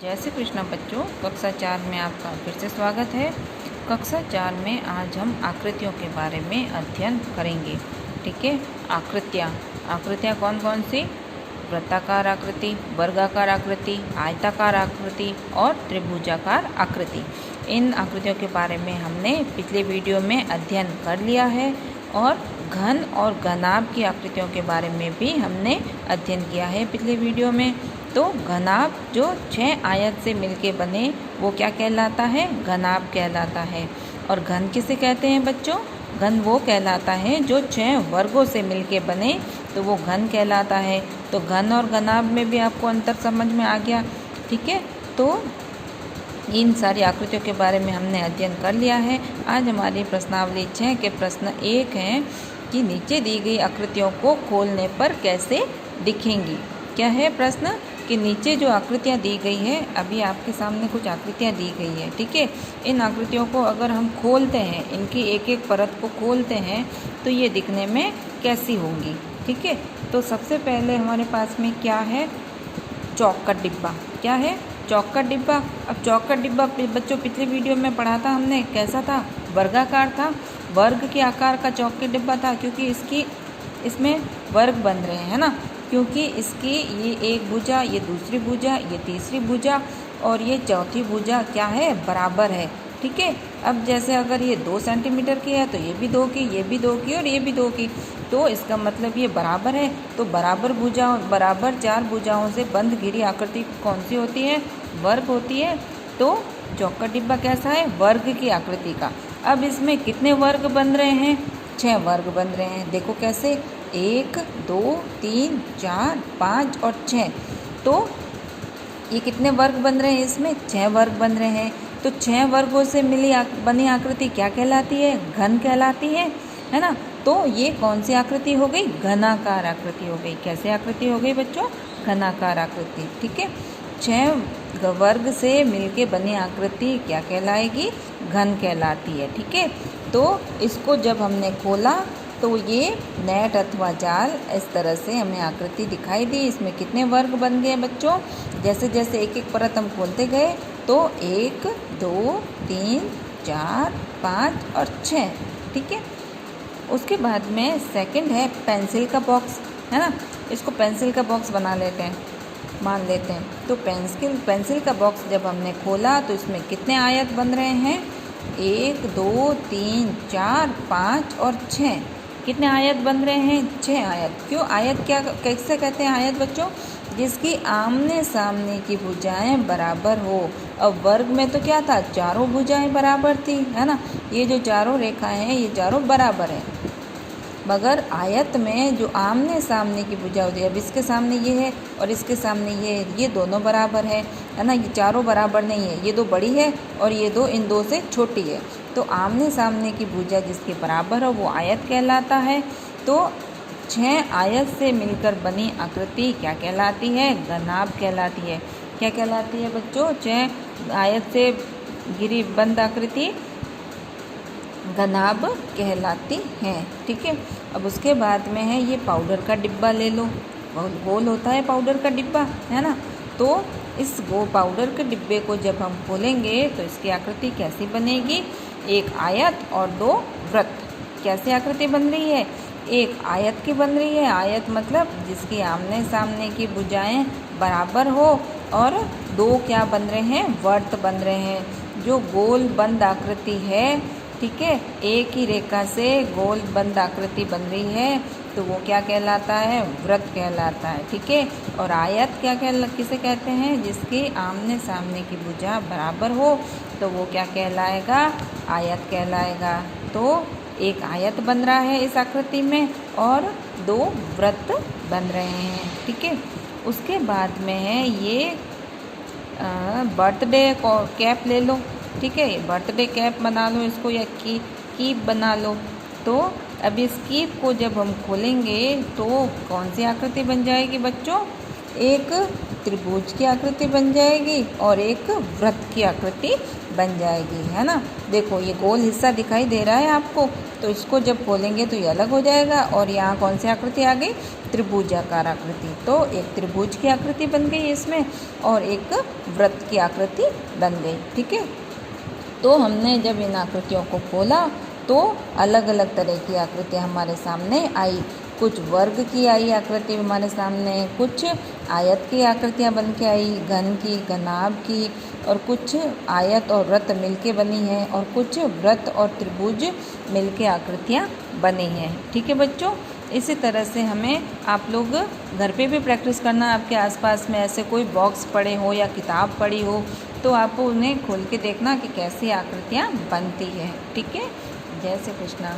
जय श्री कृष्ण बच्चों, कक्षा 4 में आपका फिर से स्वागत है। कक्षा 4 में आज हम आकृतियों के बारे में अध्ययन करेंगे। ठीक है, आकृतियाँ कौन कौन सी? वृत्ताकार आकृति, वर्गाकार आकृति, आयताकार आकृति और त्रिभुजाकार आकृति। इन आकृतियों के बारे में हमने पिछले वीडियो में अध्ययन कर लिया है और घन और घनाभ की आकृतियों के बारे में भी हमने अध्ययन किया है पिछले वीडियो में। तो घनाभ जो 6 आयत से मिलके बने वो क्या कहलाता है? घनाभ कहलाता है। और घन किसे कहते हैं बच्चों? घन वो कहलाता है जो 6 वर्गों से मिलके बने, तो वो घन कहलाता है। तो घन और घनाभ में भी आपको अंतर समझ में आ गया। ठीक है, तो इन सारी आकृतियों के बारे में हमने अध्ययन कर लिया है। आज हमारी प्रश्नावली 6 के प्रश्न 1 हैं कि नीचे दी गई आकृतियों को खोलने पर कैसे दिखेंगी। क्या है प्रश्न? कि नीचे जो आकृतियाँ दी गई है, अभी आपके सामने कुछ आकृतियाँ दी गई है। ठीक है, इन आकृतियों को अगर हम खोलते हैं, इनकी एक एक परत को खोलते हैं, तो ये दिखने में कैसी होंगी। ठीक है, तो सबसे पहले हमारे पास में क्या है? चौक का डिब्बा। क्या है? चौक का डिब्बा। अब चौक का डिब्बा बच्चों पिछले वीडियो में पढ़ा था हमने, कैसा था? वर्गाकार था, वर्ग के आकार का चौक का डिब्बा था, क्योंकि इसमें वर्ग बन रहे हैं, है ना। क्योंकि इसकी ये एक भुजा, ये दूसरी भुजा, ये तीसरी भुजा और ये चौथी भुजा क्या है? बराबर है। ठीक है, अब जैसे अगर ये 2 सेंटीमीटर की है तो ये भी 2 की, ये भी 2 की और ये भी 2 की, तो इसका मतलब ये बराबर है। तो बराबर 4 भुजाओं से बंद घिरी आकृति कौन सी होती है? वर्ग होती है। तो चौक का डिब्बा कैसा है? वर्ग की आकृति का। अब इसमें कितने वर्ग बन रहे हैं? 6 वर्ग बन रहे हैं। देखो कैसे? 1 2 3 4 5 और 6। तो ये कितने वर्ग बन रहे हैं? इसमें 6 वर्ग बन रहे हैं। तो 6 वर्गों से बनी आकृति क्या कहलाती है? घन कहलाती है ना। तो ये कौन सी आकृति हो गई? घनाकार आकृति हो गई। कैसे आकृति हो गई बच्चों? घनाकार आकृति। ठीक है, 6 वर्ग से मिलके बनी आकृति क्या कहलाएगी? घन कहलाती है। ठीक है, तो इसको जब हमने खोला तो ये नेट अथवा जाल, इस तरह से हमें आकृति दिखाई दी। इसमें कितने वर्ग बन गए बच्चों? जैसे जैसे एक एक परत हम खोलते गए तो 1 2 3 4 5 और 6। ठीक है, उसके बाद में सेकंड है पेंसिल का बॉक्स, है ना। इसको पेंसिल का बॉक्स बना लेते हैं, मान लेते हैं। तो पेंसिल का बॉक्स जब हमने खोला तो इसमें कितने आयत बन रहे हैं? 1 2 3 4 5 और 6। कितने आयत बन रहे हैं? 6 आयत। क्यों आयत? क्या कैसे कहते हैं आयत बच्चों? जिसकी आमने सामने की भुजाएं बराबर हो। अब वर्ग में तो क्या था? चारों भुजाएं बराबर थी, है ना। ये जो चारों रेखाएं हैं ये चारों बराबर हैं, मगर आयत में जो आमने सामने की भुजा होती है, अब इसके सामने ये है और इसके सामने ये है, ये दोनों बराबर है ना। ये चारों बराबर नहीं है, ये 2 बड़ी है और ये 2 इन 2 से छोटी है। तो आमने सामने की भुजा जिसके बराबर हो वो आयत कहलाता है। तो 6 आयत से मिलकर बनी आकृति क्या कहलाती है? घनाभ कहलाती है। क्या कहलाती है बच्चों? 6 आयत से घिरी बंद आकृति घनाभ कहलाती है। ठीक है, अब उसके बाद में है ये पाउडर का डिब्बा ले लो। बहुत गोल होता है पाउडर का डिब्बा, है ना। तो इस पाउडर के डिब्बे को जब हम खोलेंगे तो इसकी आकृति कैसी बनेगी? 1 आयत और 2 वृत्त। कैसे आकृति बन रही है? 1 आयत की बन रही है। आयत मतलब जिसकी आमने सामने की भुजाएं बराबर हो, और 2 क्या बन रहे हैं? वृत्त बन रहे हैं। जो गोल बंद आकृति है, ठीक है, एक ही रेखा से गोल बंद आकृति बन रही है, तो वो क्या कहलाता है? वृत्त कहलाता है। ठीक है, और आयत किसे कहते हैं? जिसकी आमने सामने की भुजा बराबर हो, तो वो क्या कहलाएगा? आयत कहलाएगा। तो 1 आयत बन रहा है इस आकृति में और 2 वृत्त बन रहे हैं। ठीक है, उसके बाद में है ये बर्थडे कैप ले लो। ठीक है, बर्थडे कैप बना लो इसको, या कीप बना लो। तो अब इस कीप को जब हम खोलेंगे तो कौन सी आकृति बन जाएगी बच्चों? एक त्रिभुज की आकृति बन जाएगी और एक वृत्त की आकृति बन जाएगी, है ना। देखो ये गोल हिस्सा दिखाई दे रहा है आपको, तो इसको जब खोलेंगे तो ये अलग हो जाएगा और यहाँ कौन सी आकृति आ गई, त्रिभुजाकार आकृति। तो एक त्रिभुज की आकृति बन गई इसमें और एक वृत्त की आकृति बन गई, ठीक है। तो हमने जब इन आकृतियों को खोला तो अलग अलग तरह की आकृतियाँ हमारे सामने आई। कुछ वर्ग की आई आकृति हमारे सामने, कुछ आयत की आकृतियाँ बन के आई, घन की, घनाभ की, और कुछ आयत और वृत्त मिलके बनी हैं, और कुछ वृत्त और त्रिभुज मिलके आकृतियाँ बनी हैं, ठीक है बच्चों। इसी तरह से हमें आप लोग घर पे भी प्रैक्टिस करना। आपके आसपास में ऐसे कोई बॉक्स पड़े हो या किताब पड़ी हो तो आप उन्हें खोल के देखना कि कैसी आकृतियाँ बनती है, ठीक है। जय श्री कृष्णा।